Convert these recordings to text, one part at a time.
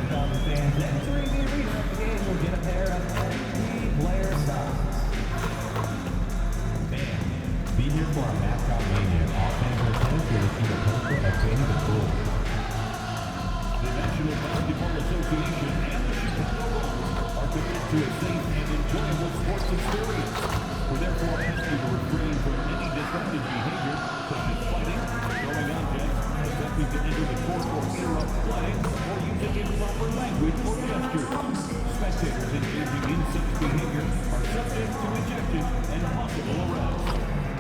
10,000 fans entering the arena of the game will get a pair of MP player socks. Fans, be here for our mascot mania. All fans in attendance will receive a poster of Winnie the Pooh. The National Basketball Association and the Chicago Bulls are committed to a safe and enjoyable sports experience. We therefore ask you to refrain from any disruptive behavior, such as fighting, throwing objects, attempting to enter the court or interrupt play, or using improper language or gestures. Spectators engaging in such behavior are subject to ejection and possible arrest.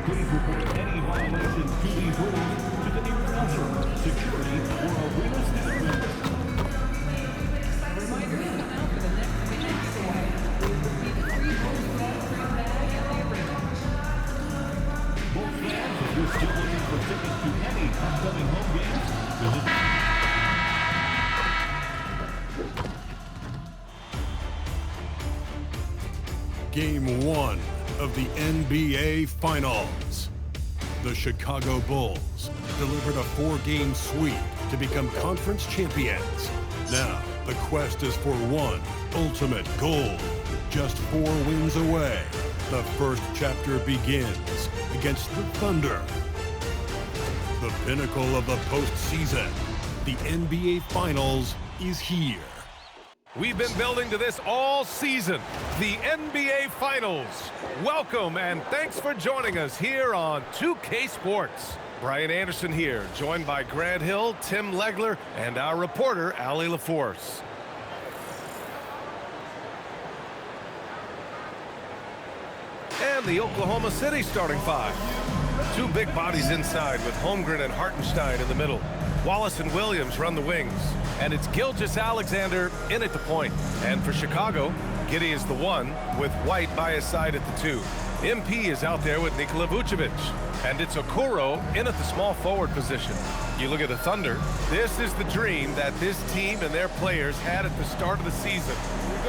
Please report any violations to these rules to the nearest usher, security, or arena staff member. If you're still looking for tickets to any upcoming home games, visit Game 1 of the NBA Finals. The Chicago Bulls delivered a 4-game sweep to become conference champions. Now, the quest is for one ultimate goal. Just 4 wins away. The first chapter begins against the Thunder. The pinnacle of the postseason, the NBA Finals, is here. We've been building to this all season, the NBA Finals. Welcome and thanks for joining us here on 2K Sports. Brian Anderson here, joined by Grant Hill, Tim Legler, and our reporter, Allie LaForce. And the Oklahoma City starting 5. 2 big bodies inside with Holmgren and Hartenstein in the middle. Wallace and Williams run the wings. And it's Gilgeous-Alexander in at the point. And for Chicago, Giddey is the 1 with White by his side at the 2. MP is out there with Nikola Vucevic. And it's Okoro in at the small forward position. You look at the Thunder, this is the dream that this team and their players had at the start of the season.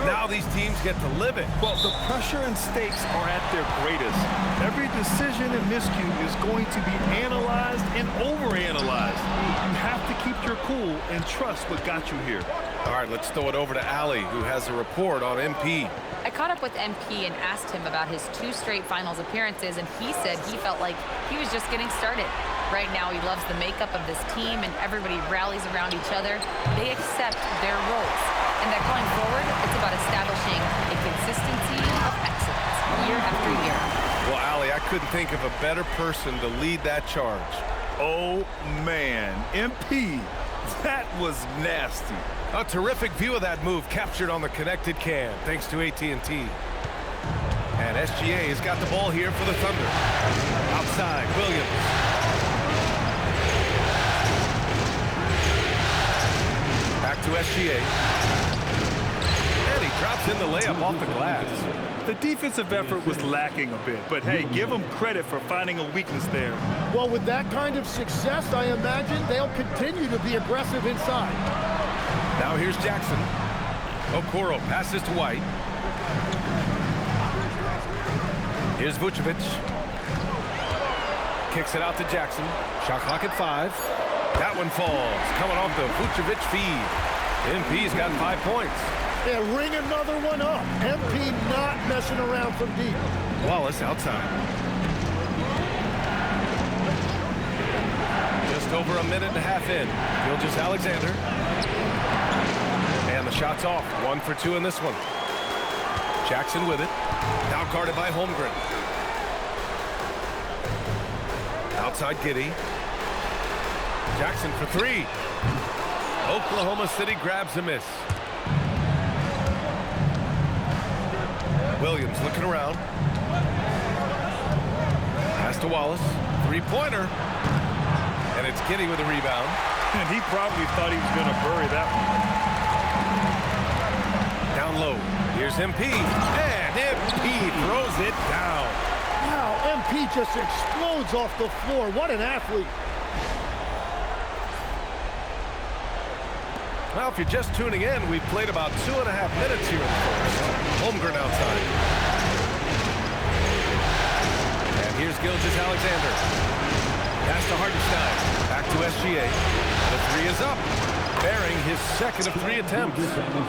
Now these teams get to live it. Well, the pressure and stakes are at their greatest. Every decision and miscue is going to be analyzed and overanalyzed. You have to keep your cool and trust what got you here. All right, let's throw it over to Allie, who has a report on MP. I caught up with MP and asked him about his 2 straight finals appearances, and he said he felt like he was just getting started. Right now, he loves the makeup of this team, and everybody rallies around each other. They accept their roles. And that going forward, it's about establishing a consistency of excellence year after year. Well, Allie, I couldn't think of a better person to lead that charge. Oh, man. MP, that was nasty. A terrific view of that move captured on the connected cam, thanks to AT&T. And SGA has got the ball here for the Thunder. Outside, Williams. Back to SGA. And he drops in the layup off the glass. The defensive effort was lacking a bit, but hey, give them credit for finding a weakness there. Well, with that kind of success, I imagine they'll continue to be aggressive inside. Now here's Jackson. Okoro passes to White. Here's Vucevic. Kicks it out to Jackson. Shot clock at 5. That one falls. Coming off the Vucevic feed. MP's got 5 points. Yeah, ring another one up. MP not messing around from deep. Wallace outside. Just over a minute and a half in. Gilgeous-Alexander. And the shot's off. 1 for 2 in this one. Jackson with it. Now guarded by Holmgren. Outside Giddey. Jackson for 3. Oklahoma City grabs a miss. Williams looking around. Pass to Wallace. 3-pointer. And it's Giddey with the rebound. And he probably thought he was going to bury that one. Down low. Here's MP. And MP throws it down. Wow, MP just explodes off the floor. What an athlete. Well, if you're just tuning in, we've played about 2.5 minutes here in the first. Holmgren outside. And here's Gilgeous-Alexander. Pass to Hartenstein. Back to SGA. The 3 is up. sparing his second of 3 attempts.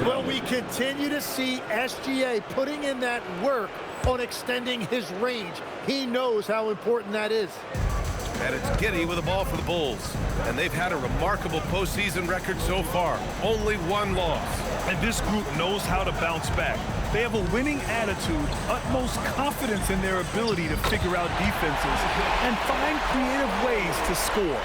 Well, we continue to see SGA putting in that work on extending his range. He knows how important that is. And it's Giddey with the ball for the Bulls. And they've had a remarkable postseason record so far. Only 1 loss. And this group knows how to bounce back. They have a winning attitude, utmost confidence in their ability to figure out defenses and find creative ways to score.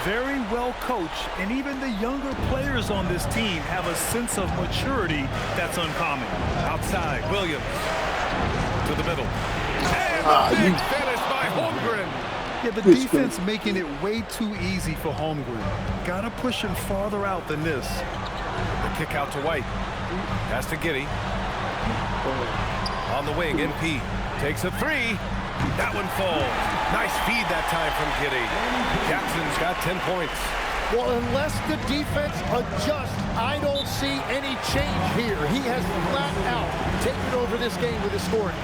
Very well coached, and even the younger players on this team have a sense of maturity that's uncommon. Outside, Williams to the middle. And a big finish by Holmgren. Yeah, the defense making it way too easy for Holmgren. Gotta push him farther out than this. The kick out to White. Pass to Giddey. On the wing, MP takes a 3. That one falls. Nice feed that time from Giddey. Jackson's got 10 points. Well, unless the defense adjusts, I don't see any change here. He has flat out taken over this game with his scoring.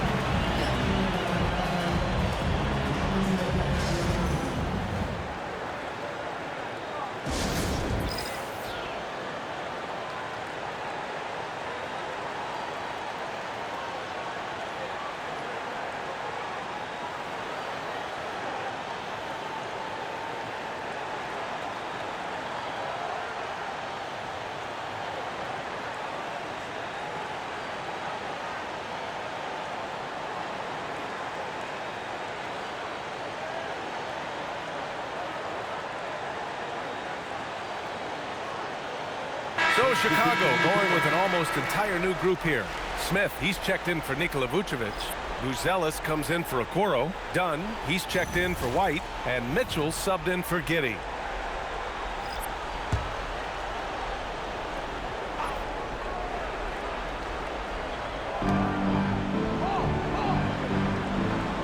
So Chicago going with an almost entire new group here. Smith, he's checked in for Nikola Vucevic. Buzelis comes in for Okoro. Dunn, he's checked in for White. And Mitchell subbed in for Giddey.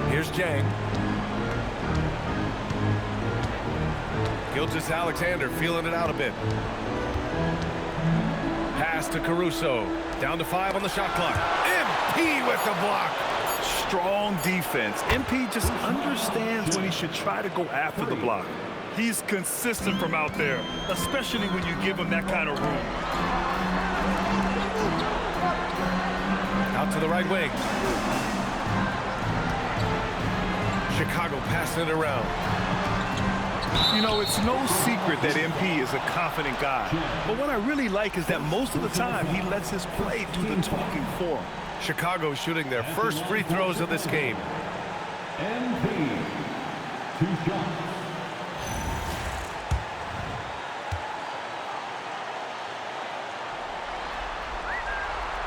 Here's Jang. Gilgeous-Alexander feeling it out a bit. Pass to Caruso. Down to 5 on the shot clock. MP with the block. Strong defense. MP just understands when he should try to go after the block. He's consistent from out there, especially when you give him that kind of room. Out to the right wing. Chicago passing it around. You know, it's no secret that MP is a confident guy. But what I really like is that most of the time he lets his play do the talking for him. Chicago shooting their first free throws of this game. MP, 2 shots.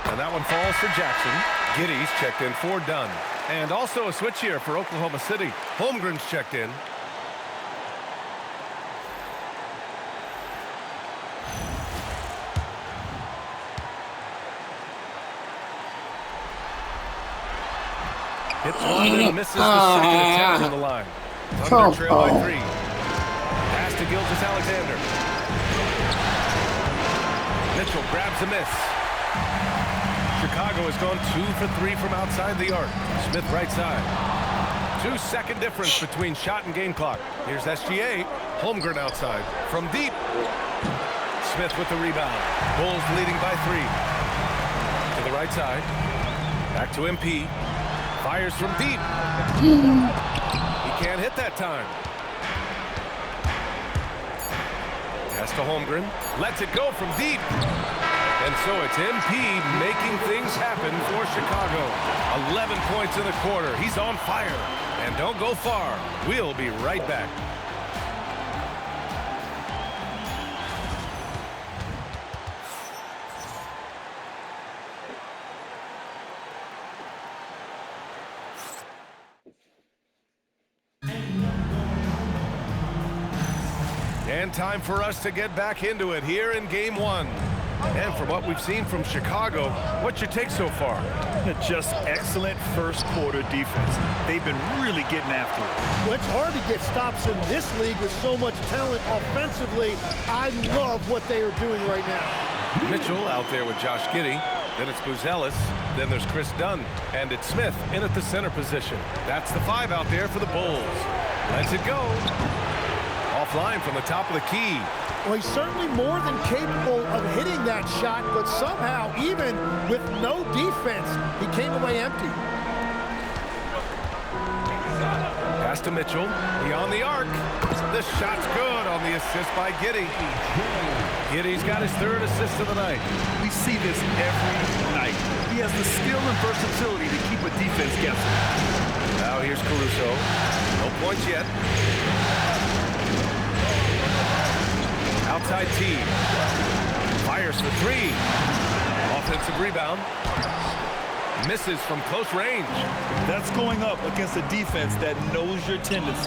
And that one falls for Jackson. Giddey's checked in for Dunn. And also a switch here for Oklahoma City. Holmgren's checked in. Hits one and misses the second attempt on the line. Thunder trail by 3. Pass to Gilgeous-Alexander. Mitchell grabs a miss. Chicago has gone 2 for 3 from outside the arc. Smith right side. 2-second difference between shot and game clock. Here's SGA. Holmgren outside. From deep. Smith with the rebound. Bulls leading by 3. To the right side. Back to MP. Fires from deep. He can't hit that time. Pass to Holmgren. Lets it go from deep. And so it's MP making things happen for Chicago. 11 points in the quarter. He's on fire. And don't go far. We'll be right back. And time for us to get back into it here in Game 1. And from what we've seen from Chicago, what's your take so far? Just excellent first quarter defense. They've been really getting after it. Well, it's hard to get stops in this league with so much talent offensively. I love what they are doing right now. Mitchell out there with Josh Giddey. Then it's Buzelis. Then there's Chris Dunn. And it's Smith in at the center position. That's the 5 out there for the Bulls. Lets it go. Offline from the top of the key. Well, he's certainly more than capable of hitting that shot, but somehow, even with no defense, he came away empty. Pass to Mitchell, beyond the arc. The shot's good on the assist by Giddey. Giddey's got his 3rd assist of the night. We see this every night. He has the skill and versatility to keep a defense guessing. Now here's Caruso. No points yet. Outside team. Fires for 3. Offensive rebound. Misses from close range. That's going up against a defense that knows your tendencies.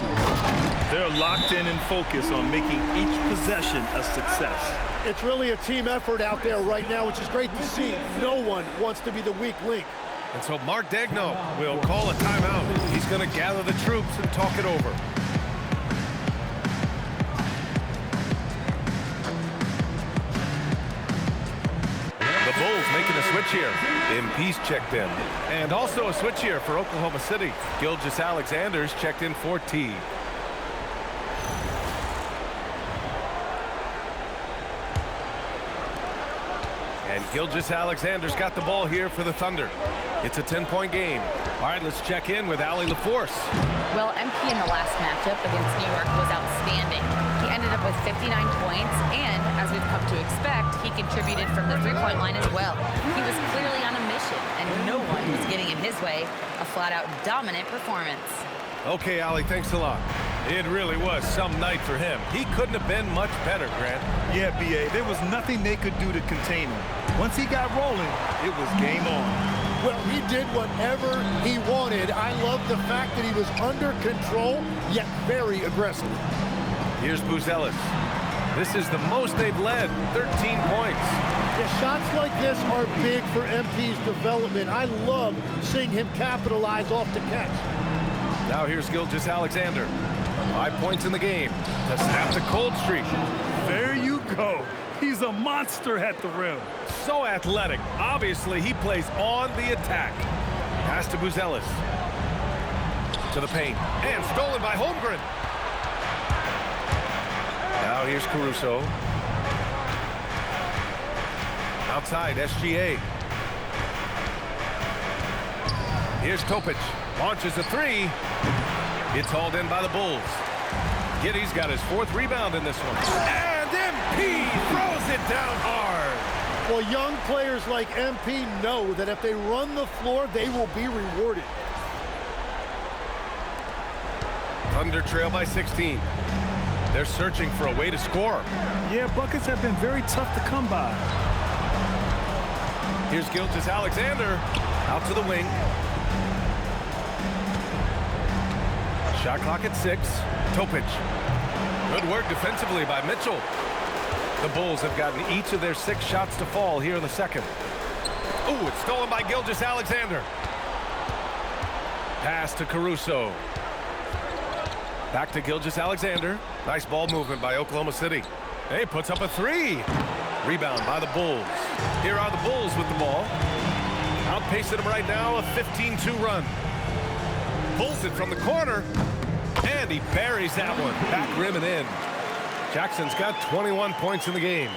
They're locked in and focused on making each possession a success. It's really a team effort out there right now, which is great to see. No one wants to be the weak link. And so Mark Daigneault will call a timeout. He's going to gather the troops and talk it over. The Bulls making a switch here. MP's checked in. And also a switch here for Oklahoma City. Gilgeous-Alexander's checked in for T. And Gilgeous-Alexander's got the ball here for the Thunder. It's a 10-point game. All right, let's check in with Allie LaForce. Well, MP in the last matchup against New York was outstanding. He ended up with 59 points, and as we've come to expect, he contributed from the three-point line as well. He was clearly on a mission, and no one was getting in his way. A flat-out dominant performance. Okay, Allie, thanks a lot. It really was some night for him. He couldn't have been much better, Grant. Yeah, B.A., there was nothing they could do to contain him. Once he got rolling, it was game on. Well, he did whatever he wanted. I love the fact that he was under control, yet very aggressive. Here's Buzelis. This is the most they've led, 13 points. Yeah, shots like this are big for MP's development. I love seeing him capitalize off the catch. Now here's Gilgeous-Alexander. 5 points in the game to snap the cold streak. There you go. He's a monster at the rim. So athletic. Obviously, he plays on the attack. Pass to Buzelis. To the paint. And stolen by Holmgren. Now here's Caruso. Outside, SGA. Here's Topic. Launches a 3. It's hauled in by the Bulls. Giddey's got his 4th rebound in this one. And MP throws it down hard. Well, young players like MP know that if they run the floor, they will be rewarded. Thunder trail by 16. They're searching for a way to score. Yeah, buckets have been very tough to come by. Here's Gilgeous-Alexander. Out to the wing. Shot clock at 6. Topic. Good work defensively by Mitchell. The Bulls have gotten each of their 6 shots to fall here in the second. Ooh, it's stolen by Gilgeous-Alexander. Pass to Caruso. Back to Gilgeous-Alexander. Nice ball movement by Oklahoma City. Hey, puts up a 3. Rebound by the Bulls. Here are the Bulls with the ball. Outpacing them right now, a 15-2 run. Pulls it from the corner. And he buries that one. Back rim and in. Jackson's got 21 points in the game.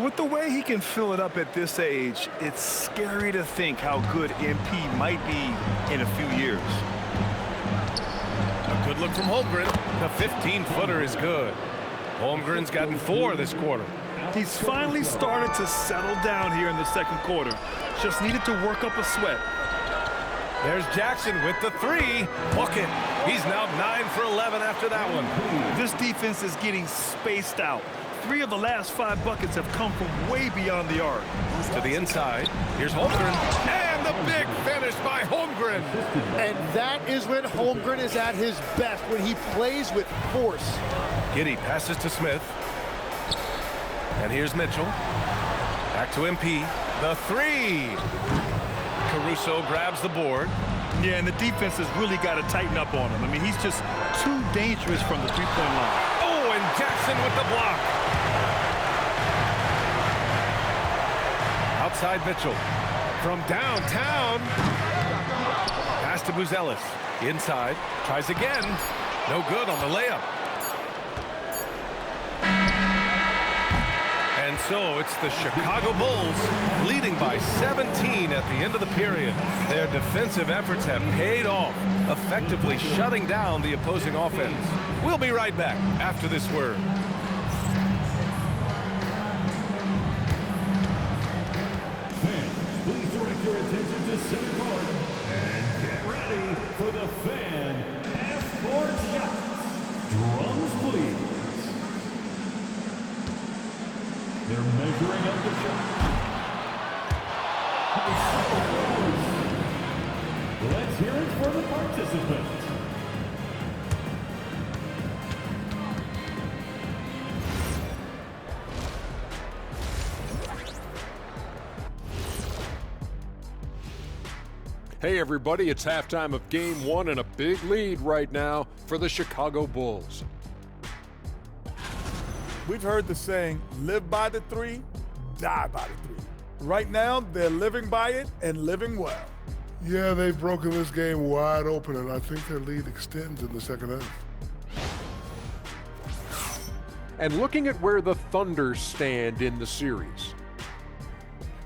With the way he can fill it up at this age, it's scary to think how good MP might be in a few years. A good look from Holmgren. The 15-footer is good. Holmgren's gotten 4 this quarter. He's finally started to settle down here in the second quarter. Just needed to work up a sweat. There's Jackson with the 3. Bucket. He's now 9 for 11 after that one. This defense is getting spaced out. 3 of the last 5 buckets have come from way beyond the arc. To the inside. Here's Holmgren. And the big finish by Holmgren. And that is when Holmgren is at his best, when he plays with force. Giddey passes to Smith. And here's Mitchell. Back to MP. The 3. Caruso grabs the board. Yeah, and the defense has really got to tighten up on him. I mean, he's just too dangerous from the three-point line. Oh, and Jackson with the block. Outside Mitchell. From downtown. Pass to Buzelis. Inside. Tries again. No good on the layup. And so it's the Chicago Bulls leading by 17 at the end of the period. Their defensive efforts have paid off, effectively shutting down the opposing offense. We'll be right back after this word. Fans, please direct your attention to center court and get ready for the Fan Passport Shots. Drums, please. They're measuring up the shot. Let's hear it for the participants. Hey everybody, it's halftime of Game 1 and a big lead right now for the Chicago Bulls. We've heard the saying, live by the three, die by the three. Right now, they're living by it and living well. Yeah, they've broken this game wide open, and I think their lead extends in the second half. And looking at where the Thunder stand in the series.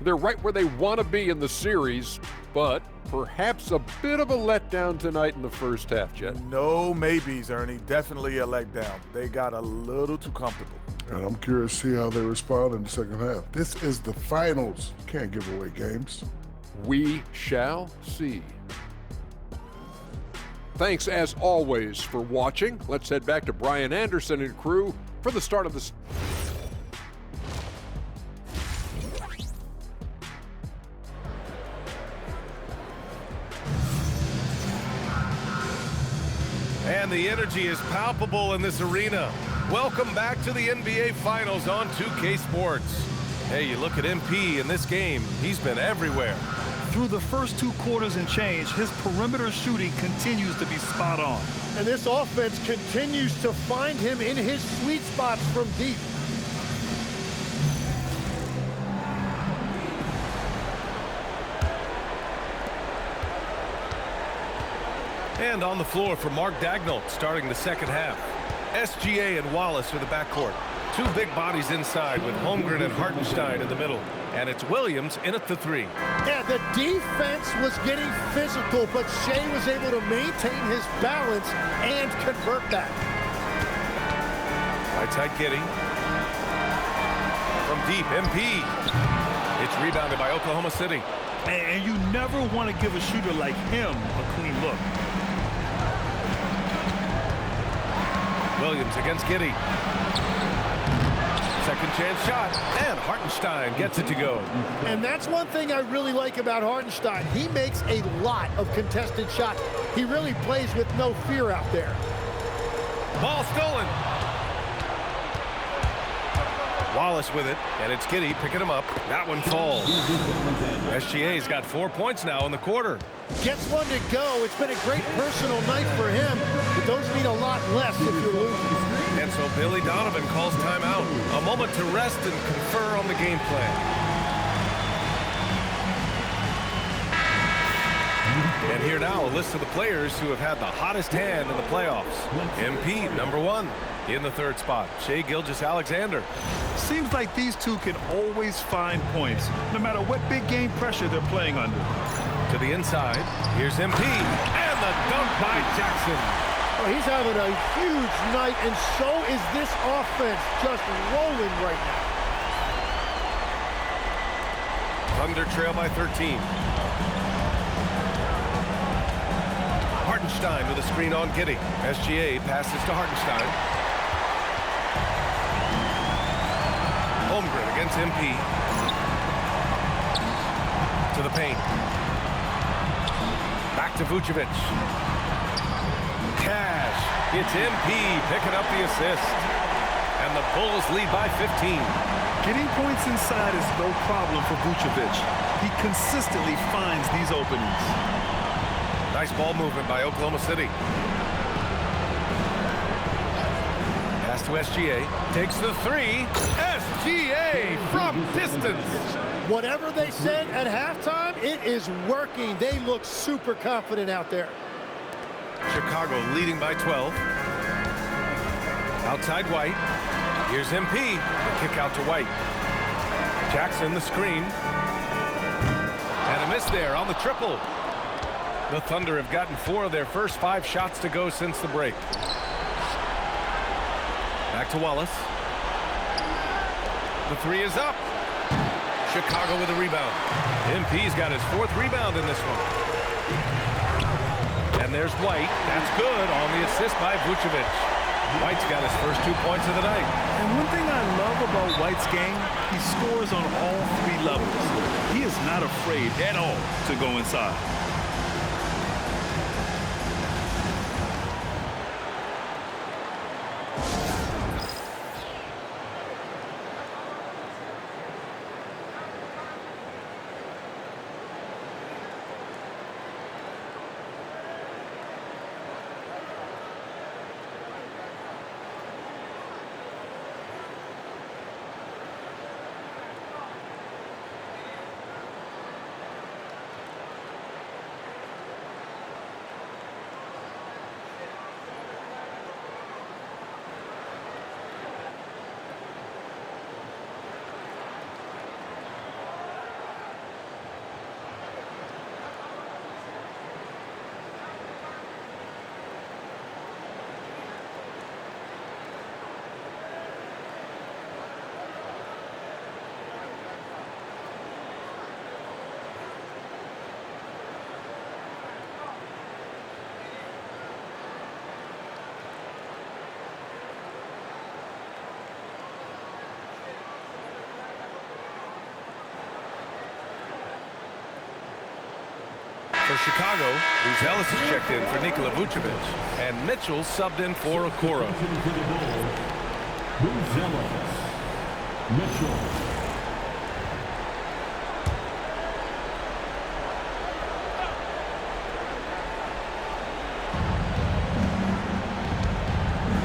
They're right where they want to be in the series, but perhaps a bit of a letdown tonight in the first half, Jet. No maybes, Ernie. Definitely a letdown. They got a little too comfortable. And I'm curious to see how they respond in the second half. This is the finals. You can't give away games. We shall see. Thanks as always for watching. Let's head back to Brian Anderson and crew for the start of the... And the energy is palpable in this arena. Welcome back to the NBA Finals on 2K Sports. Hey, you look at MP in this game, he's been everywhere. Through the first 2 quarters and change, his perimeter shooting continues to be spot on. And this offense continues to find him in his sweet spots from deep. And on the floor for Mark Daigneault starting the second half. SGA and Wallace are the backcourt. 2 big bodies inside with Holmgren and Hartenstein in the middle. And it's Williams in at the 3. Yeah, the defense was getting physical, but Shea was able to maintain his balance and convert that. Right side Giddey. From deep, MP. It's rebounded by Oklahoma City. And you never want to give a shooter like him a clean look. Williams against Giddey. Second chance shot, and Hartenstein gets it to go. And that's one thing I really like about Hartenstein. He makes a lot of contested shots. He really plays with no fear out there. Ball stolen. Wallace with it, and it's Giddey picking him up. That one falls. SGA's got 4 points now in the quarter. Gets one to go. It's been a great personal night for him, but those mean a lot less if you're losing. And so Billy Donovan calls timeout. A moment to rest and confer on the game plan. And here now, a list of the players who have had the hottest hand in the playoffs. MP, number 1, in the 3rd spot. Shai Gilgeous-Alexander. Seems like these two can always find points, no matter what big game pressure they're playing under. To the inside, here's MP, and the dunk by Jackson. Oh, he's having a huge night, and so is this offense, just rolling right now. Thunder trail by 13. Hartenstein with a screen on Giddey. SGA passes to Hartenstein. Holmgren against MP. To the paint. Back to Vucevic. Cash. It's MP picking up the assist. And the Bulls lead by 15. Getting points inside is no problem for Vucevic. He consistently finds these openings. Nice ball movement by Oklahoma City. Pass to SGA. Takes the 3. SGA from distance. Whatever they said at halftime, it is working. They look super confident out there. Chicago leading by 12. Outside White. Here's MP. The kick out to White. Jackson, the screen. And a miss there on the triple. The Thunder have gotten 4 of their first 5 shots to go since the break. Back to Wallace. The 3 is up. Chicago with a rebound. MP's got his 4th rebound in this one. And there's White. That's good on the assist by Vucevic. White's got his first 2 points of the night. And one thing I love about White's game, he scores on all 3 levels. He is not afraid at all to go inside. For Chicago, Buzelis is checked in for Nikola Vucevic, and Mitchell subbed in for Okoro. Buzelis. Mitchell.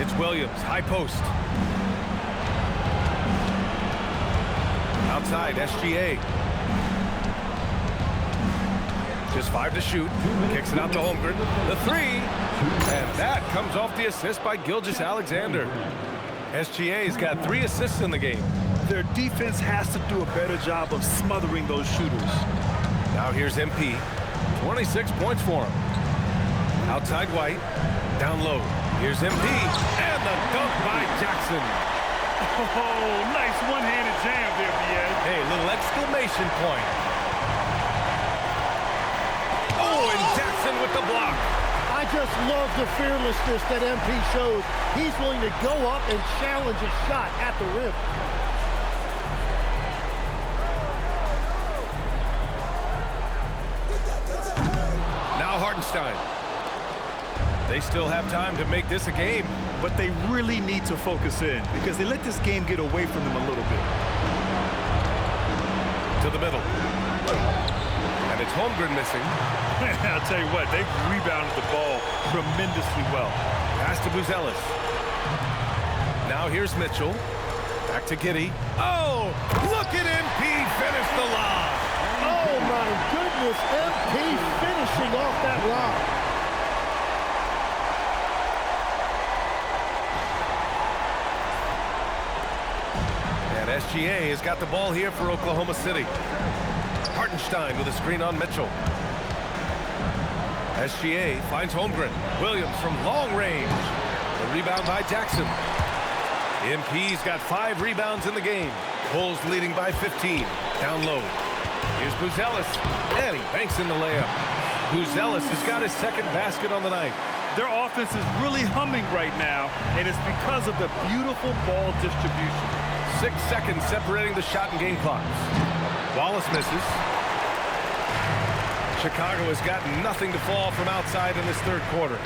It's Williams, high post. Outside, SGA. Just 5 to shoot. Kicks it out to Holmgren. The 3. And that comes off the assist by Gilgeous-Alexander. SGA's got 3 assists in the game. Their defense has to do a better job of smothering those shooters. Now here's MP. 26 points for him. Outside White. Down low. Here's MP. And the dunk by Jackson. Oh, nice one-handed jam there, BA. Hey, little exclamation point. Oh, and Jackson with the block. I just love the fearlessness that MP shows. He's willing to go up and challenge a shot at the rim. Now Hartenstein. They still have time to make this a game. But they really need to focus in because they let this game get away from them a little bit. To the middle. And it's Holmgren missing. I'll tell you what, they've rebounded the ball tremendously well. Pass to Buzelis. Now here's Mitchell. Back to Giddey. Oh, look at MP finish the lob. Oh my goodness, MP finishing off that lob. And SGA has got the ball here for Oklahoma City. Hartenstein with a screen on Mitchell. SGA finds Holmgren. Williams from long range. The rebound by Jackson. MP's got 5 rebounds in the game. Bulls leading by 15. Down low. Here's Buzelis. And he banks in the layup. Buzelis has got his 2nd basket on the night. Their offense is really humming right now, and it's because of the beautiful ball distribution. 6 seconds separating the shot and game clocks. Wallace misses. Chicago has got nothing to fall from outside in this 3rd quarter.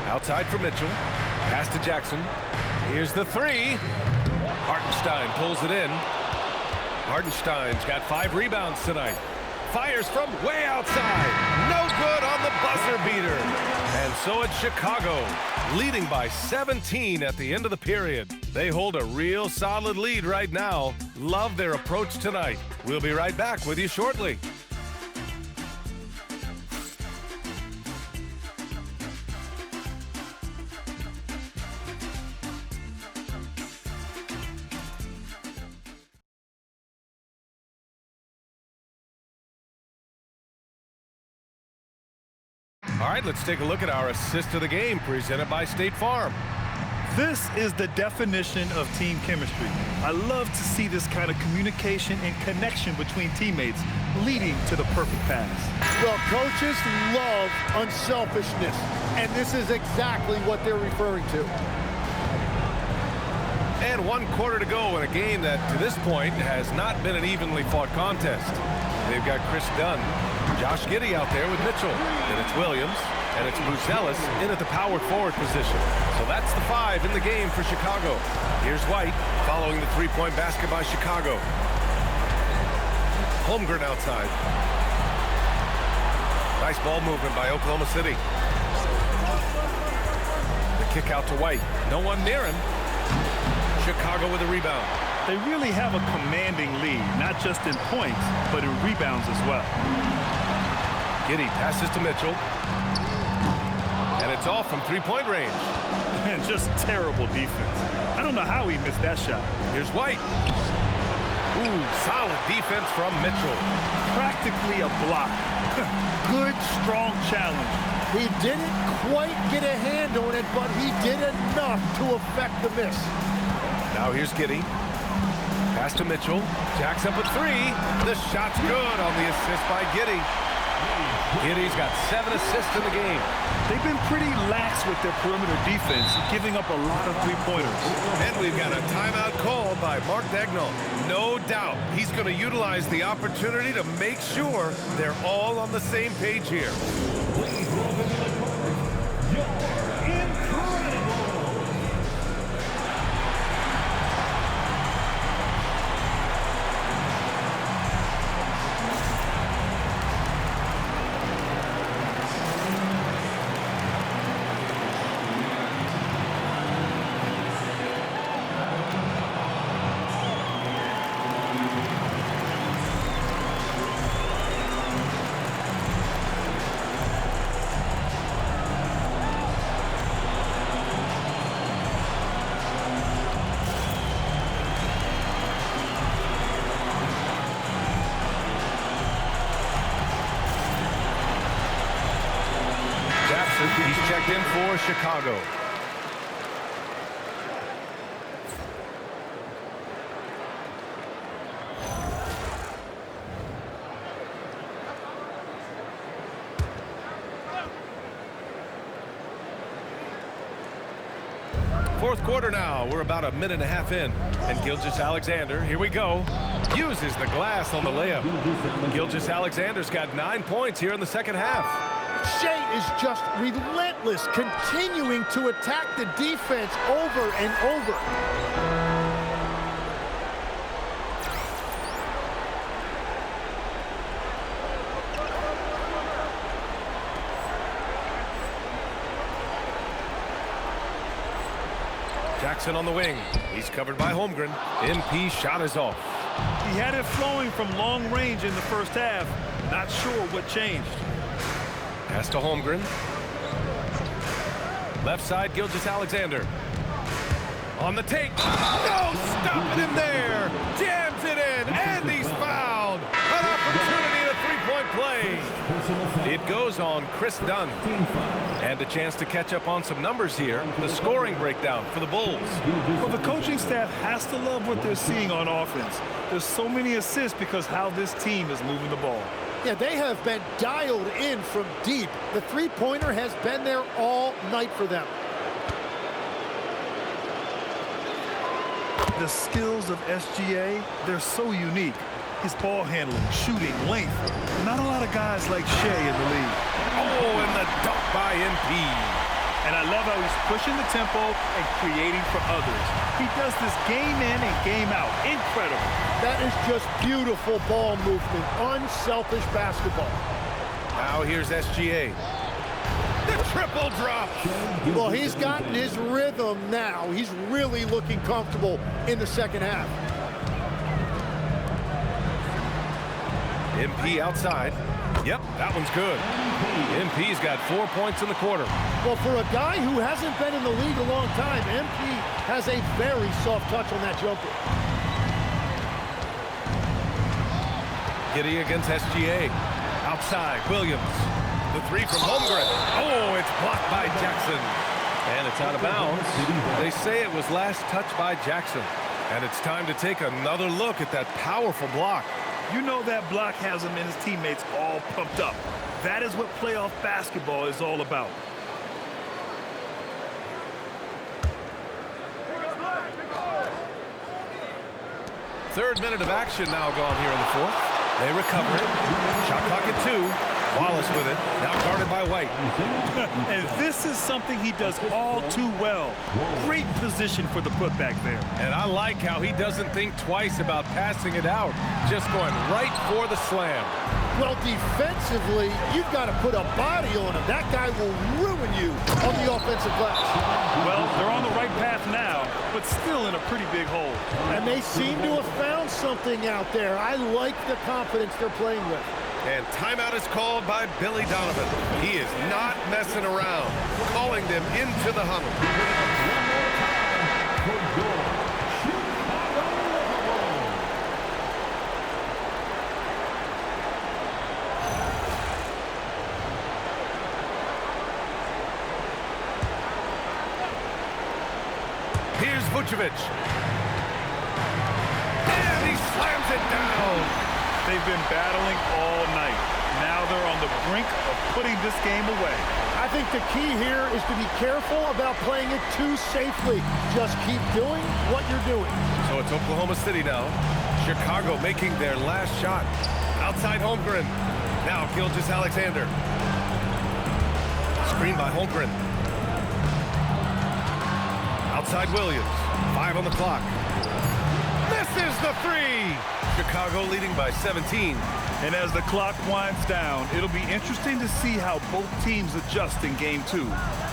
Outside for Mitchell. Pass to Jackson. Here's the 3. Hartenstein pulls it in. Hartenstein's got 5 rebounds tonight. Fires from way outside. No good on the buzzer beater. And so it's Chicago, leading by 17 at the end of the period. They hold a real solid lead right now. Love their approach tonight. We'll be right back with you shortly. All right, let's take a look at our assist of the game presented by State Farm. This is the definition of team chemistry. I love to see this kind of communication and connection between teammates leading to the perfect pass. Well, coaches love unselfishness, and this is exactly what they're referring to. And 1 quarter to go in a game that, to this point, has not been an evenly fought contest. They've got Chris Dunn, Josh Giddey out there with Mitchell. Then it's Williams, and it's Buzelis in at the power forward position. So that's the 5 in the game for Chicago. Here's White following the three-point basket by Chicago. Holmgren outside. Nice ball movement by Oklahoma City. The kick out to White. No one near him. Chicago with a rebound. They really have a commanding lead, not just in points, but in rebounds as well. Giddey passes to Mitchell. And it's off from three-point range. And just terrible defense. I don't know how he missed that shot. Here's White. Ooh, solid defense from Mitchell. Practically a block. Good, strong challenge. He didn't quite get a hand on it, but he did enough to affect the miss. Now here's Giddey. Pass to Mitchell. Jacks up a 3. The shot's good on the assist by Giddey. Giddey's got 7 assists in the game. They've been pretty lax with their perimeter defense, giving up a lot of three-pointers. And we've got a timeout called by Mark Daigneault. No doubt he's going to utilize the opportunity to make sure they're all on the same page here. He's checked in for Chicago. Fourth quarter now. We're about a minute and a half in. And Gilgeous-Alexander, here we go, uses the glass on the layup. Gilgeous-Alexander's got 9 points here in the second half. Shea is just relentless, continuing to attack the defense over and over. Jackson on the wing. He's covered by Holmgren. MP shot is off. He had it flowing from long range in the first half. Not sure what changed. Pass to Holmgren. Left side, Gilgeous-Alexander. On the take. No, stopping him there. Jams it in, and he's fouled. An opportunity at a three-point play. It goes on Chris Dunn. And a chance to catch up on some numbers here. The scoring breakdown for the Bulls. Well, the coaching staff has to love what they're seeing on offense. There's so many assists because how this team is moving the ball. Yeah, they have been dialed in from deep. The three-pointer has been there all night for them. The skills of SGA, they're so unique. His ball handling, shooting, length. Not a lot of guys like Shea in the league. Oh, and the dunk by MP. And I love how he's pushing the tempo and creating for others. He does this game in and game out. Incredible. That is just beautiful ball movement, unselfish basketball. Now here's SGA. The triple drop. Well, he's gotten his rhythm now. He's really looking comfortable in the second half. MP outside. Yep, that one's good. MP's got 4 points in the quarter. Well, for a guy who hasn't been in the league a long time, MP has a very soft touch on that jumper. Giddey against SGA. Outside, Williams. The three from Holmgren. Oh, it's blocked by Jackson. And it's out of bounds. They say it was last touched by Jackson. And it's time to take another look at that powerful block. You know that block has him and his teammates all pumped up. That is what playoff basketball is all about. Third minute of action now gone here in the fourth. They recover it. Shot clock at 2. Wallace with it. Now guarded by White. And this is something he does all too well. Great position for the putback there. And I like how he doesn't think twice about passing it out. Just going right for the slam. Well, defensively, you've got to put a body on him. That guy will ruin you on the offensive glass. Well, they're on the right path now, but still in a pretty big hole. And they seem to have found something out there. I like the confidence they're playing with. And timeout is called by Billy Donovan. He is not messing around, calling them into the huddle. Here's Vucevic. And he slams it down. They've been battling all night. Now they're on the brink of putting this game away. I think the key here is to be careful about playing it too safely. Just keep doing what you're doing. So it's Oklahoma City now. Chicago making their last shot. Outside Holmgren. Now Gilgeous-Alexander. Screen by Holmgren. Outside Williams. 5 on the clock. Misses the 3! Chicago leading by 17. And as the clock winds down, it'll be interesting to see how both teams adjust in game 2.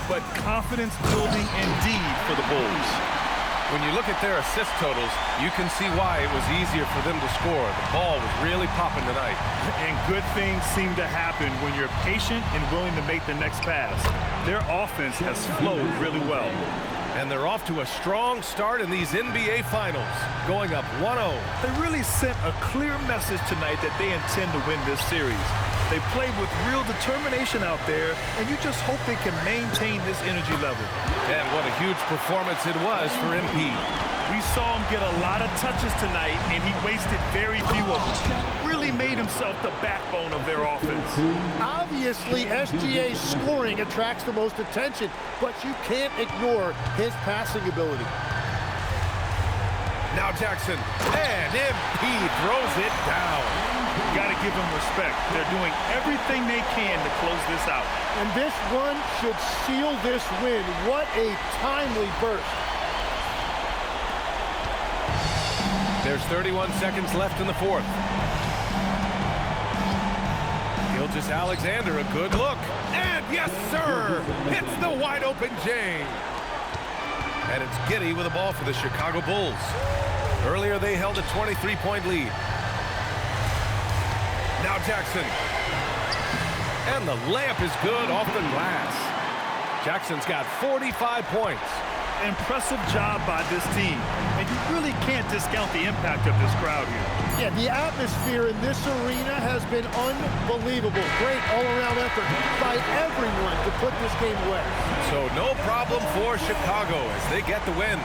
But confidence building indeed for the Bulls. When you look at their assist totals, you can see why it was easier for them to score. The ball was really popping tonight. And good things seem to happen when you're patient and willing to make the next pass. Their offense has flowed really well. And they're off to a strong start in these NBA Finals, going up 1-0. They really sent a clear message tonight that they intend to win this series. They played with real determination out there, and you just hope they can maintain this energy level. And what a huge performance it was for MP. We saw him get a lot of touches tonight, and he wasted very few of them. Really made himself the backbone of their offense. Obviously, SGA's scoring attracts the most attention, but you can't ignore his passing ability. Now Jackson, and MP throws it down. Got to give them respect. They're doing everything they can to close this out. And this run should seal this win. What a timely burst. There's 31 seconds left in the fourth. Gilgeous-Alexander, a good look. And yes, sir! It's the wide open James. And it's Giddey with the ball for the Chicago Bulls. Earlier, they held a 23-point lead. Now Jackson. And the layup is good off the glass. Jackson's got 45 points. Impressive job by this team. And you really can't discount the impact of this crowd here. Yeah, the atmosphere in this arena has been unbelievable. Great all-around effort by everyone to put this game away. So no problem for Chicago as they get the win.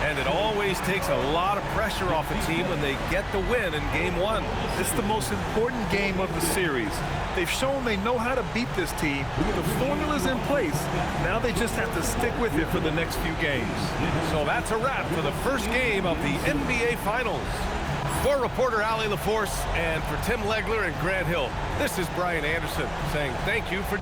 And it always takes a lot of pressure off a team when they get the win in game 1. It's the most important game of the series. They've shown they know how to beat this team. The formula's in place. Now they just have to stick with it for the next few games. So that's a wrap for the first game of the NBA Finals. For reporter Allie LaForce and for Tim Legler and Grant Hill, this is Brian Anderson saying thank you for